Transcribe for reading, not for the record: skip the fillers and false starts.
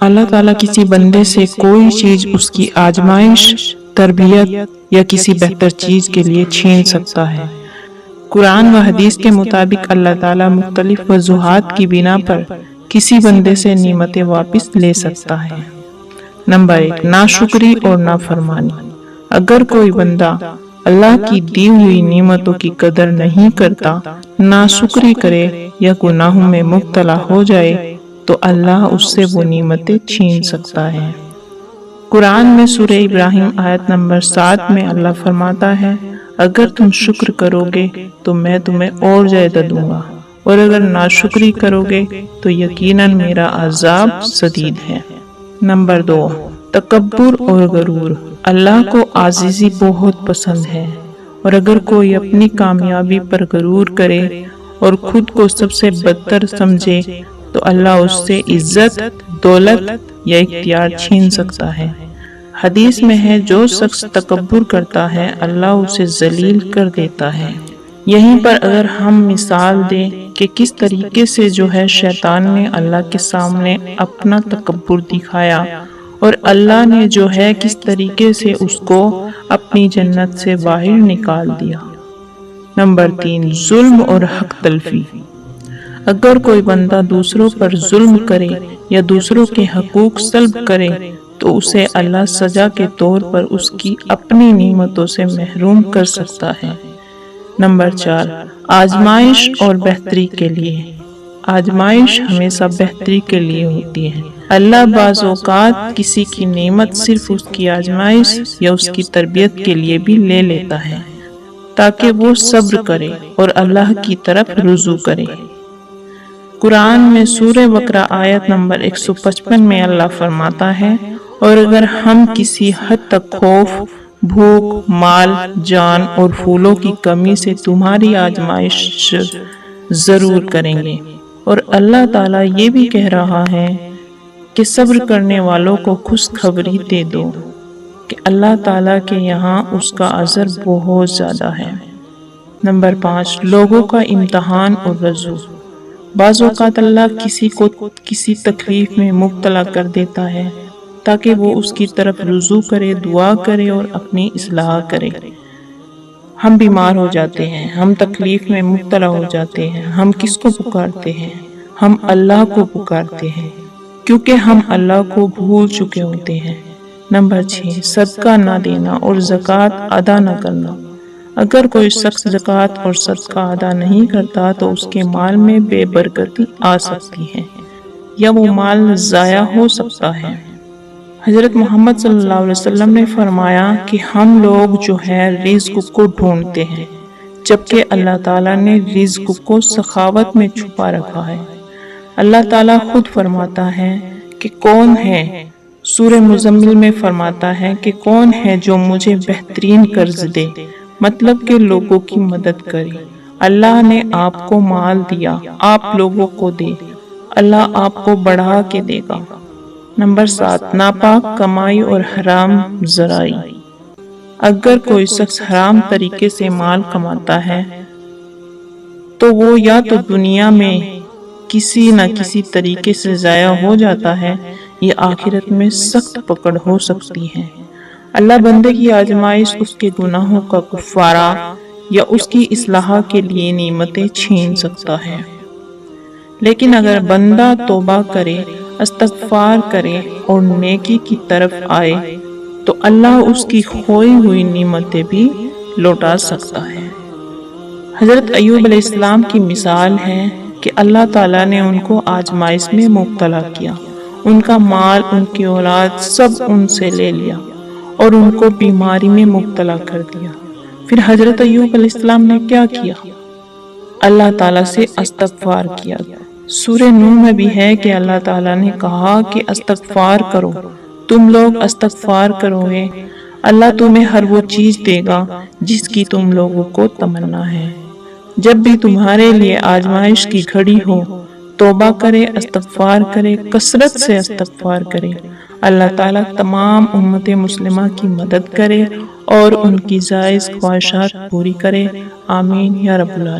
اللہ تعالیٰ کسی بندے سے کوئی چیز اس کی آزمائش، تربیت یا کسی بہتر چیز کے لیے چھین سکتا ہے۔ قرآن و حدیث کے مطابق اللہ تعالیٰ مختلف وجوہات کی بنا پر کسی بندے سے نعمتیں واپس لے سکتا ہے۔ نمبر 1، ناشکری اور نافرمانی۔ اگر کوئی بندہ اللہ کی دی ہوئی نعمتوں کی قدر نہیں کرتا، ناشکری کرے یا گناہوں میں مبتلا ہو جائے تو اللہ اس سے وہ نعمتیں چھین سکتا ہے۔ قرآن میں سورہ ابراہیم آیت نمبر 7 میں اللہ فرماتا ہے، اگر تم شکر کرو گے تو میں تمہیں اور زیادہ دوں گا، اور اگر ناشکری کرو گے تو یقیناً میرا عذاب شدید ہے۔ نمبر 2، تکبر اور غرور۔ اللہ کو عاجزی بہت پسند ہے، اور اگر کوئی اپنی کامیابی پر غرور کرے اور خود کو سب سے بدتر سمجھے تو اللہ اس سے عزت، دولت یا اختیار چھین سکتا ہے۔ حدیث میں ہے، جو شخص تکبر کرتا ہے اللہ اسے ذلیل کر دیتا ہے۔ یہیں پر اگر ہم مثال دیں کہ کس طریقے سے شیطان نے اللہ کے سامنے اپنا تکبر دکھایا، اور اللہ نے کس طریقے سے اس کو اپنی جنت سے باہر نکال دیا۔ نمبر 3، ظلم اور حق تلفی۔ اگر کوئی بندہ دوسروں پر ظلم کرے یا دوسروں کے حقوق سلب کرے تو اسے اللہ سزا کے طور پر اس کی اپنی نعمتوں سے محروم کر سکتا ہے۔ نمبر 4، آزمائش اور بہتری کے لیے۔ آزمائش ہمیشہ بہتری کے لیے ہوتی ہے۔ اللہ بعض اوقات کسی کی نعمت صرف اس کی آزمائش یا اس کی تربیت کے لیے بھی لے لیتا ہے، تاکہ وہ صبر کرے اور اللہ کی طرف رجوع کرے۔ قرآن میں سورہ بقرہ آیت نمبر 155 میں اللہ فرماتا ہے، اور اگر ہم کسی حد تک خوف، بھوک، مال، جان اور پھولوں کی کمی سے تمہاری آزمائش ضرور کریں گے۔ اور اللہ تعالیٰ یہ بھی کہہ رہا ہے کہ صبر کرنے والوں کو خوشخبری دے دو کہ اللہ تعالیٰ کے یہاں اس کا اجر بہت زیادہ ہے۔ نمبر 5، لوگوں کا امتحان اور رجوع۔ بعض اوقات اللہ کسی کو کسی تکلیف میں مبتلا کر دیتا ہے تاکہ وہ اس کی طرف رجوع کرے، دعا کرے اور اپنی اصلاح کرے۔ ہم بیمار ہو جاتے ہیں، ہم تکلیف میں مبتلا ہو جاتے ہیں، ہم کس کو پکارتے ہیں؟ ہم اللہ کو پکارتے ہیں، کیونکہ ہم اللہ کو بھول چکے ہوتے ہیں۔ نمبر 6، صدقہ نہ دینا اور زکوٰۃ ادا نہ کرنا۔ اگر کوئی شخص زکوٰۃ اور صدقہ ادا نہیں کرتا تو اس کے مال میں بے برکتی آ سکتی ہے، یا وہ مال ضائع ہو سکتا ہے۔ حضرت محمد صلی اللہ علیہ وسلم نے فرمایا کہ ہم لوگ رزق کو ڈھونڈتے ہیں، جبکہ اللہ تعالیٰ نے رزق کو سخاوت میں چھپا رکھا ہے۔ اللہ تعالیٰ خود فرماتا ہے کہ کون ہے، سورہ مزمل میں فرماتا ہے کہ کون ہے جو مجھے بہترین قرض دے، مطلب کہ لوگوں کی مدد کرے۔ اللہ نے آپ کو مال دیا، آپ لوگوں کو دے، اللہ آپ کو بڑھا کے دے گا۔ نمبر 7، ناپاک کمائی اور حرام ذرائع۔ اگر کوئی شخص حرام طریقے سے مال کماتا ہے تو وہ یا تو دنیا میں کسی نہ کسی طریقے سے ضائع ہو جاتا ہے یا آخرت میں سخت پکڑ ہو سکتی ہے۔ اللہ بندے کی آزمائش اس کے گناہوں کا کفارہ یا اس کی اصلاح کے لیے نعمتیں چھین سکتا ہے۔ لیکن اگر بندہ توبہ کرے، استغفار کرے اور نیکی کی طرف آئے تو اللہ اس کی کھوئی ہوئی نعمتیں بھی لوٹا سکتا ہے۔ حضرت ایوب علیہ السلام کی مثال ہے کہ اللہ تعالیٰ نے ان کو آزمائش میں مبتلا کیا، ان کا مال، ان کی اولاد سب ان سے لے لیا اور ان کو بیماری میں مبتلا کر دیا۔ پھر حضرت ایوب علیہ السلام نے کیا کیا؟ اللہ تعالیٰ سے استغفار کیا۔ سورہ نوح میں بھی ہے کہ اللہ تعالیٰ نے کہا کہ استغفار کرو، تم لوگ استغفار کرو گے، اللہ تمہیں ہر وہ چیز دے گا جس کی تم لوگوں کو تمنا ہے۔ جب بھی تمہارے لیے آزمائش کی گھڑی ہو، توبہ کرے، استغفار کرے، کثرت سے استغفار کرے۔ اللہ تعالیٰ تمام امت مسلمہ کی مدد کرے اور ان کی جائز خواہشات پوری کرے۔ آمین یا رب العالمین۔